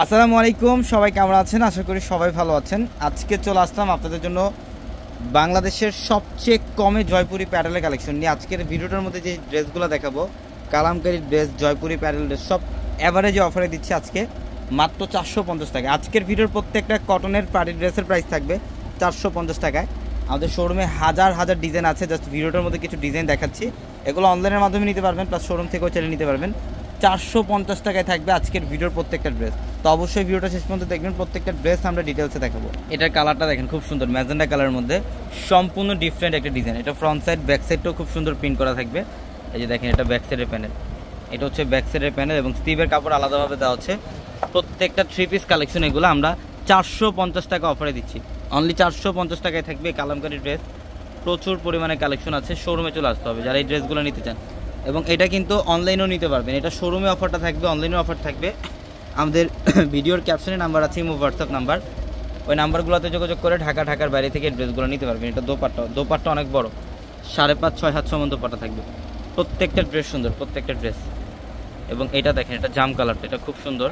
আসসালামু আলাইকুম, সবাই কেমন আছেন? আশা করি সবাই ভালো আছেন। আজকে চলে আসলাম আপনাদের জন্য বাংলাদেশের সবচেয়ে কমে জয়পুরি প্যাডেলের কালেকশন নিয়ে। আজকের ভিডিওটার মধ্যে যে ড্রেসগুলো দেখাবো, কালামকারী ড্রেস, জয়পুরি প্যাডেল ড্রেস, সব অ্যাভারেজে অফারে দিচ্ছি আজকে মাত্র 450 টাকা। আজকের ভিডিওর প্রত্যেকটা কটনের পার্টি ড্রেসের প্রাইস থাকবে 450 টাকায়। আমাদের শোরুমে হাজার হাজার ডিজাইন আছে, জাস্ট ভিডিওটার মধ্যে কিছু ডিজাইন দেখাচ্ছি। এগুলো অনলাইনের মাধ্যমে নিতে পারবেন, প্লাস শোরুম থেকেও চাইলে নিতে পারবেন। 450 টাকায় থাকবে আজকের ভিডিওর প্রত্যেকটা ড্রেস। তো অবশ্যই ভিডিওটা শেষ পর্যন্ত দেখবেন, প্রত্যেকটা ড্রেস আমরা ডিটেলসে দেখাবো। এটার কালারটা দেখেন, খুব সুন্দর ম্যাজেন্ডা কালারের মধ্যে সম্পূর্ণ ডিফারেন্ট একটা ডিজাইন। এটা ফ্রন্ট সাইড, ব্যাক সাইডটাও খুব সুন্দর প্রিন্ট করা থাকবে। এই যে দেখেন, এটা ব্যাক সাইডের প্যানেল, এটা হচ্ছে ব্যাক সাইডের প্যানেল এবং স্টিভের কাপড় আলাদাভাবে দেওয়া হচ্ছে। প্রত্যেকটা 3 পিস কালেকশন এগুলো আমরা 450 টাকা অফারে দিচ্ছি। অনলি 450 টাকায় থাকবে কালামকারী ড্রেস। প্রচুর পরিমাণে কালেকশন আছে, শোরুমে চলে আসতে হবে যারা এই ড্রেসগুলো নিতে চান। এবং এটা কিন্তু অনলাইনেও নিতে পারবেন। এটা শোরুমে অফারটা থাকবে, অনলাইনেও অফার থাকবে। আমাদের ভিডিওর ক্যাপশনে নাম্বার আছে, ইমো হোয়াটসঅ্যাপ নাম্বার, ওই নাম্বারগুলোতে যোগাযোগ করে ঢাকার বাইরে থেকে ড্রেসগুলো নিতে পারবেন। এটা দোপাট্টা অনেক বড়, 5.5, 6, 700 মতো দোপাট্টা থাকবে। প্রত্যেকটা ড্রেস সুন্দর, প্রত্যেকটা ড্রেস। এবং এটা দেখেন, এটা জাম কালারটা, এটা খুব সুন্দর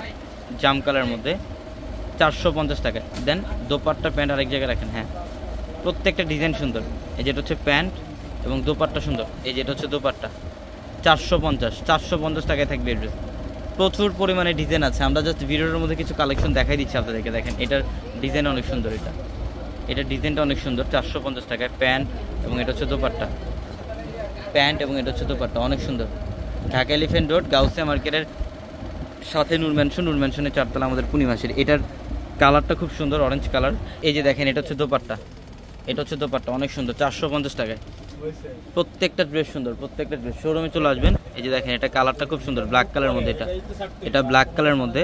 জাম কালারের মধ্যে 450 টাকায়। দেন দোপাট্টা প্যান্ট আরেক জায়গায় রাখেন। হ্যাঁ, প্রত্যেকটা ডিজাইন সুন্দর। এই যেটা হচ্ছে প্যান্ট এবং দোপাট্টা সুন্দর। এই যেটা হচ্ছে দোপাট্টা 450 টাকায় থাকবে এই ড্রেস। প্রচুর পরিমাণে ডিজাইন আছে, আমরা জাস্ট ভিডিওর মধ্যে কিছু কালেকশন দেখাই দিচ্ছি আপনাদেরকে। দেখেন, এটার ডিজাইন অনেক সুন্দর, এটা ডিজাইনটা অনেক সুন্দর। 450 টাকায় প্যান্ট এবং এটা হচ্ছে দোপাট্টা, প্যান্ট এবং এটা হচ্ছে দোপাট্টা অনেক সুন্দর। ঢাকা এলিফ্যান্ট রোড, গাউসিয়া মার্কেটের সাথে নূর ম্যানশনের 4 তলা আমাদের পূর্ণিমাসের। এটার কালারটা খুব সুন্দর, অরেঞ্জ কালার। এই যে দেখেন, এটা হচ্ছে দোপাট্টা, এটা হচ্ছে দোপাট্টা অনেক সুন্দর 450 টাকায়। প্রত্যেকটা ড্রেস সুন্দর, প্রত্যেকটা ড্রেস। শোরুমে চলে আসবেন। এই যে দেখেন, এটা কালারটা খুব সুন্দর, ব্ল্যাক কালারের মধ্যে। এটা ব্ল্যাক কালারের মধ্যে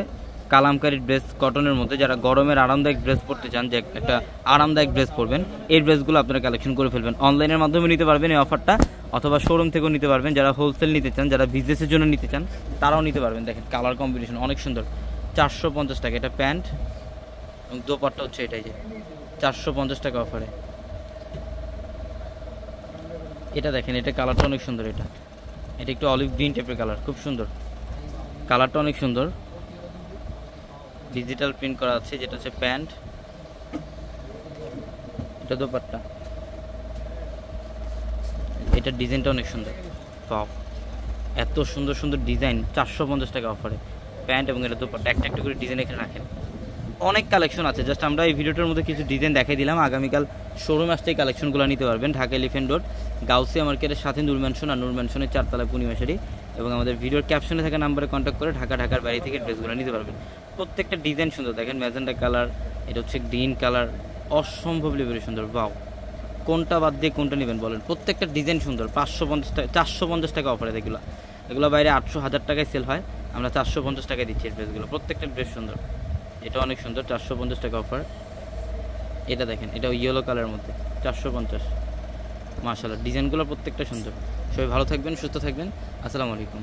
কালামকারী ড্রেস, কটনের মধ্যে। যারা গরমের আরামদায়ক ড্রেস পরতে চান, যে একটা আরামদায়ক ড্রেস পরবেন, এই ড্রেসগুলো আপনারা কালেকশন করে ফেলবেন। অনলাইনের মাধ্যমে নিতে পারবেন এই অফারটা, অথবা শোরুম থেকেও নিতে পারবেন। যারা হোলসেল নিতে চান, যারা বিজনেসের জন্য নিতে চান, তারাও নিতে পারবেন। দেখেন কালার কম্বিনেশন অনেক সুন্দর। 450 টাকা এটা প্যান্ট এবং দোপাট্টা হচ্ছে এটাই, যে 450 টাকা অফারে। এটা দেখেন, এটা কালারটা অনেক সুন্দর। এটা একটু অলিভ গ্রিন টাইপের কালার, খুব সুন্দর কালারটা, অনেক সুন্দর। ডিজিটাল প্রিন্ট করা আছে, যেটা হচ্ছে প্যান্ট, এটা দোপাট্টা। এটা ডিজাইনটা অনেক সুন্দর। বাহ, এত সুন্দর সুন্দর ডিজাইন 450 টাকা অফারে। প্যান্ট এবং এটা দোপাট্টা, একটা একটা করে ডিজাইন এখানে রাখেন। অনেক কালেকশন আছে, জাস্ট আমরা এই ভিডিওটার মধ্যে কিছু ডিজাইন দেখাই দিলাম। আগামীকাল শোরুম আসতে এই কালেকশনগুলো নিতে পারবেন। ঢাকা এলিফ্যান্ট রোড, গাউসিয়া মার্কেটের সাথে নূর ম্যানশন, আর নূর ম্যানশনের 4 তলা পূর্ণিমাশারি। এবং আমাদের ভিডিওর ক্যাপশনে থাকা নাম্বারে কন্ট্যাক্ট করে ঢাকার বাইরে থেকে ড্রেসগুলো নিতে পারবেন। প্রত্যেকটা ডিজাইন সুন্দর। দেখেন ম্যাজেন্ডা কালার, এটা হচ্ছে গ্রিন কালার, অসম্ভব লেভেলের সুন্দর। বাও, কোনটা বাদ দিয়ে কোনটা নেবেন বলেন? প্রত্যেকটা ডিজাইন সুন্দর। 550 টাকা, 450 টাকা অফারে। এগুলো বাইরে 800, 1000 টাকায় সেল হয়, আমরা 450 টাকায় দিচ্ছি এই ড্রেসগুলো। প্রত্যেকটা ড্রেস সুন্দর, এটা অনেক সুন্দর। 450 টাকা অফার। এটা দেখেন, এটা ইয়েলো কালারের মধ্যে 450। মাশাআল্লাহ, ডিজাইনগুলো প্রত্যেকটা সুন্দর। সবাই ভালো থাকবেন, সুস্থ থাকবেন। আসসালামু আলাইকুম।